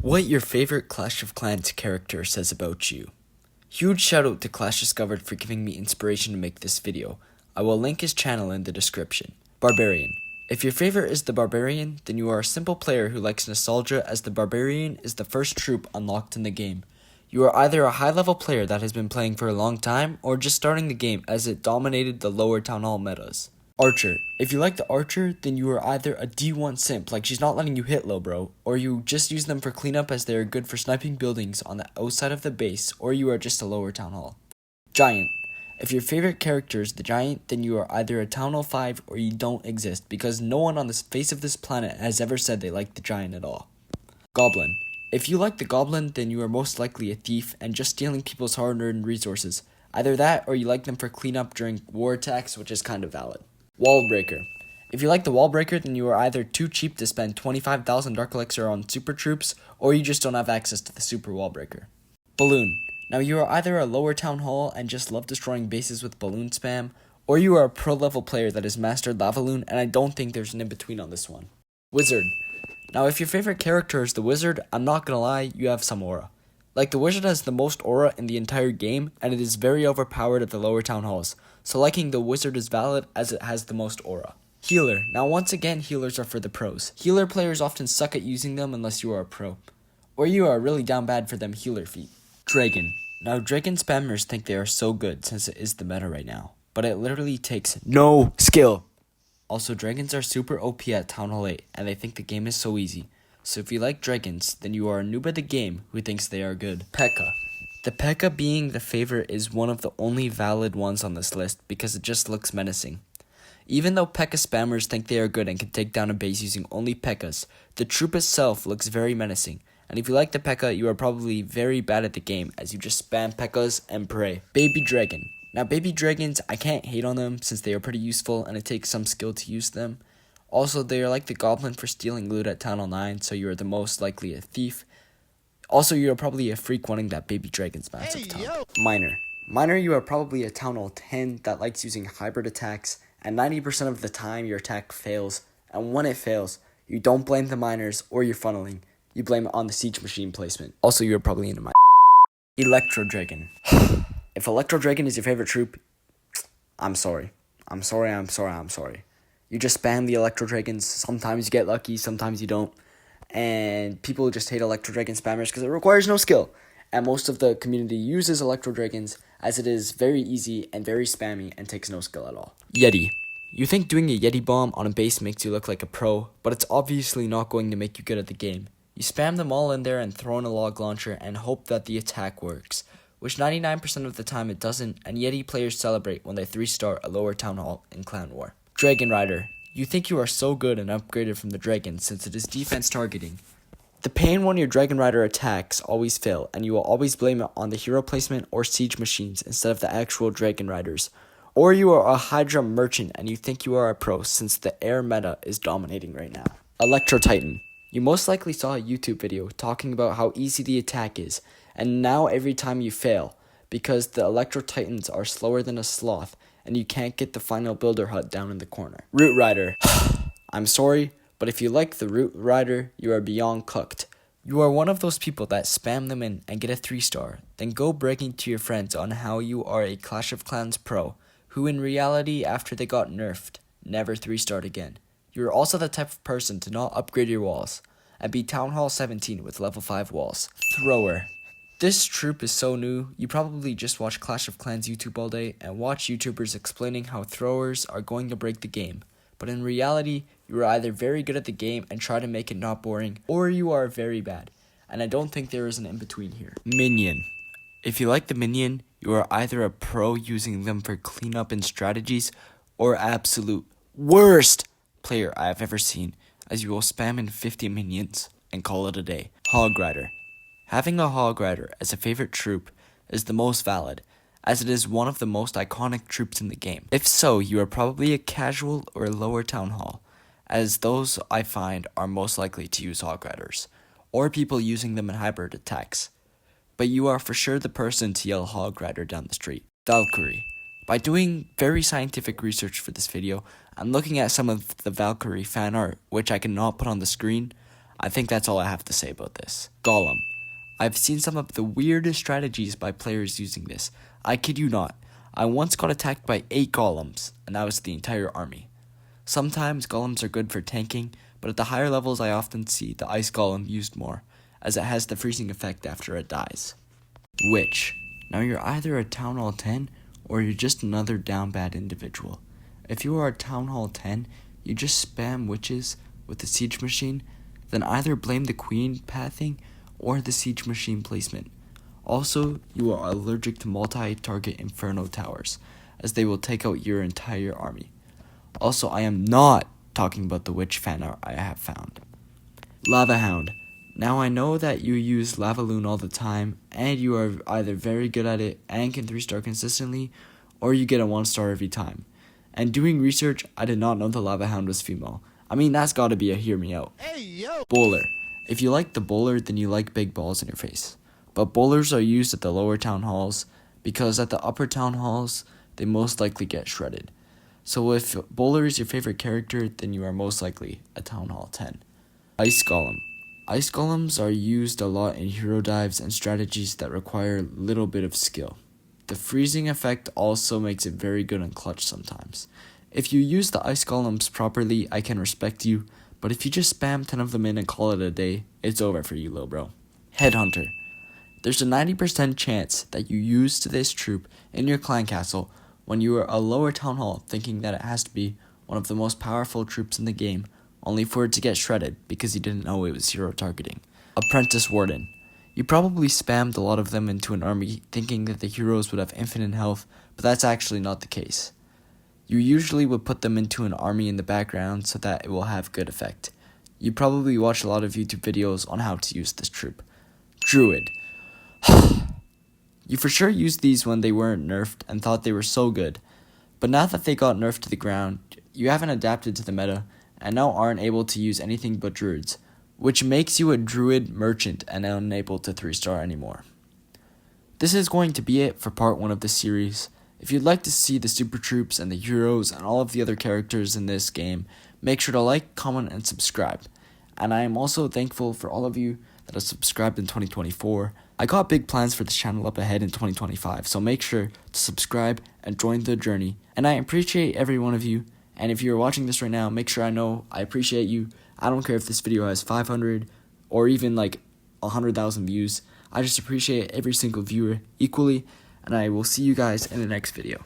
What your favorite Clash of Clans character says about you. Huge shoutout to Clash Discovered for giving me inspiration to make this video. I will link his channel in the description. Barbarian. If your favorite is the Barbarian, then you are a simple player who likes nostalgia, as the Barbarian is the first troop unlocked in the game. You are either a high-level player that has been playing for a long time, or just starting the game as it dominated the lower Town Hall metas. Archer. If you like the Archer, then you are either a D1 simp, like she's not letting you hit low bro, or you just use them for cleanup as they are good for sniping buildings on the outside of the base, or you are just a lower Town Hall. Giant. If your favorite character is the Giant, then you are either a Town Hall 5 or you don't exist, because no one on the face of this planet has ever said they like the Giant at all. Goblin. If you like the Goblin, then you are most likely a thief and just stealing people's hard-earned resources. Either that, or you like them for cleanup during war attacks, which is kind of valid. Wall Breaker. If you like the Wall Breaker, then you are either too cheap to spend 25,000 Dark Elixir on super troops, or you just don't have access to the super Wall Breaker. Balloon. Now you are either a lower Town Hall and just love destroying bases with balloon spam, or you are a pro level player that has mastered Lavaloon, and I don't think there's an in-between on this one. Wizard. Now if your favorite character is the Wizard, I'm not gonna lie, you have some aura. Like, the Wizard has the most aura in the entire game, and it is very overpowered at the lower Town Halls, so liking the Wizard is valid as it has the most aura. Healer. Now once again, healers are for the pros. Healer players often suck at using them unless you are a pro, or you are really down bad for them healer feat. Dragon. Now Dragon spammers think they are so good since it is the meta right now, but it literally takes no skill. Also, Dragons are super OP at Town Hall 8, and they think the game is so easy. So if you like Dragons, then you are a noob at the game who thinks they are good. P.E.K.K.A. The P.E.K.K.A. being the favorite is one of the only valid ones on this list because it just looks menacing. Even though P.E.K.K.A. spammers think they are good and can take down a base using only P.E.K.K.A.s, the troop itself looks very menacing. And if you like the P.E.K.K.A., you are probably very bad at the game as you just spam P.E.K.K.A.s and pray. Baby Dragon. Now Baby Dragons, I can't hate on them since they are pretty useful and it takes some skill to use them. Also, they are like the Goblin for stealing loot at Town Hall 9, so you are the most likely a thief. Also, you are probably a freak wanting that Baby Dragon's massive top. Miner. Miner, you are probably a Town Hall 10 that likes using hybrid attacks, and 90% of the time your attack fails, and when it fails, you don't blame the miners or your funneling, you blame it on the siege machine placement. Also, you are probably into my Electro Dragon. If Electro Dragon is your favorite troop, I'm sorry. I'm sorry. You just spam the Electro Dragons. Sometimes you get lucky, sometimes you don't. And people just hate Electro Dragon spammers because it requires no skill. And most of the community uses Electro Dragons as it is very easy and very spammy and takes no skill at all. Yeti. You think doing a Yeti bomb on a base makes you look like a pro, but it's obviously not going to make you good at the game. You spam them all in there and throw in a log launcher and hope that the attack works, which 99% of the time it doesn't, and Yeti players celebrate when they 3-star a lower Town Hall in Clan War. Dragon Rider. You think you are so good and upgraded from the Dragon since it is defense targeting. The pain when your Dragon Rider attacks always fail, and you will always blame it on the hero placement or siege machines instead of the actual Dragon Riders. Or you are a Hydra merchant and you think you are a pro since the air meta is dominating right now. Electro Titan. You most likely saw a YouTube video talking about how easy the attack is, and now every time you fail, because the Electro Titans are slower than a sloth, and you can't get the final builder hut down in the corner. Root Rider. I'm sorry, but if you like the Root Rider, you are beyond cooked. You are one of those people that spam them in and get a 3-star, then go bragging to your friends on how you are a Clash of Clans pro, who in reality, after they got nerfed, never 3-starred again. You are also the type of person to not upgrade your walls, and be Town Hall 17 with level 5 walls. Thrower. This troop is so new, you probably just watch Clash of Clans YouTube all day and watch YouTubers explaining how throwers are going to break the game. But in reality, you are either very good at the game and try to make it not boring, or you are very bad. And I don't think there is an in-between here. Minion. If you like the Minion, you are either a pro using them for cleanup and strategies, or absolute worst player I have ever seen, as you will spam in 50 minions and call it a day. Hog Rider. Having a Hog Rider as a favorite troop is the most valid, as it is one of the most iconic troops in the game. If so, you are probably a casual or a lower Town Hall, as those I find are most likely to use Hog Riders, or people using them in hybrid attacks. But you are for sure the person to yell Hog Rider down the street. Valkyrie. By doing very scientific research for this video, I'm looking at some of the Valkyrie fan art, which I cannot put on the screen. I think that's all I have to say about this. Golem. I've seen some of the weirdest strategies by players using this. I kid you not. I once got attacked by 8 golems, and that was the entire army. Sometimes golems are good for tanking, but at the higher levels I often see the ice golem used more, as it has the freezing effect after it dies. Witch. Now you're either a Town Hall 10 or you're just another down bad individual. If you are a Town Hall 10, you just spam witches with the siege machine, then either blame the queen pathing or the siege machine placement. Also, you are allergic to multi-target inferno towers, as they will take out your entire army. Also, I am not talking about the witch fan art I have found. Lava Hound. Now I know that you use Lava Loon all the time, and you are either very good at it and can 3-star consistently, or you get a 1-star every time. And doing research, I did not know the Lava Hound was female. I mean, that's gotta be a hear me out. Hey, yo! Bowler. If you like the bowler, then you like big balls in your face. But bowlers are used at the lower town halls, because at the upper town halls, they most likely get shredded. So if bowler is your favorite character, then you are most likely a Town Hall 10. Ice Golem. Ice Golems are used a lot in hero dives and strategies that require a little bit of skill. The freezing effect also makes it very good in clutch sometimes. If you use the Ice Golems properly, I can respect you, but if you just spam 10 of them in and call it a day, it's over for you, lil bro. Headhunter. There's a 90% chance that you used this troop in your clan castle when you were a lower town hall thinking that it has to be one of the most powerful troops in the game, only for it to get shredded because you didn't know it was hero targeting. Apprentice Warden. You probably spammed a lot of them into an army thinking that the heroes would have infinite health, but that's actually not the case. You usually would put them into an army in the background so that it will have good effect. You probably watched a lot of YouTube videos on how to use this troop. Druid. You for sure used these when they weren't nerfed and thought they were so good, but now that they got nerfed to the ground, you haven't adapted to the meta and now aren't able to use anything but druids, which makes you a druid merchant and unable to 3-star anymore. This is going to be it for part 1 of this series. If you'd like to see the super troops and the heroes and all of the other characters in this game, make sure to like, comment, and subscribe. And I am also thankful for all of you that have subscribed in 2024. I got big plans for this channel up ahead in 2025, so make sure to subscribe and join the journey. And I appreciate every one of you, and if you're watching this right now, make sure I know I appreciate you. I don't care if this video has 500 or even like 100,000 views. I just appreciate every single viewer equally, and I will see you guys in the next video.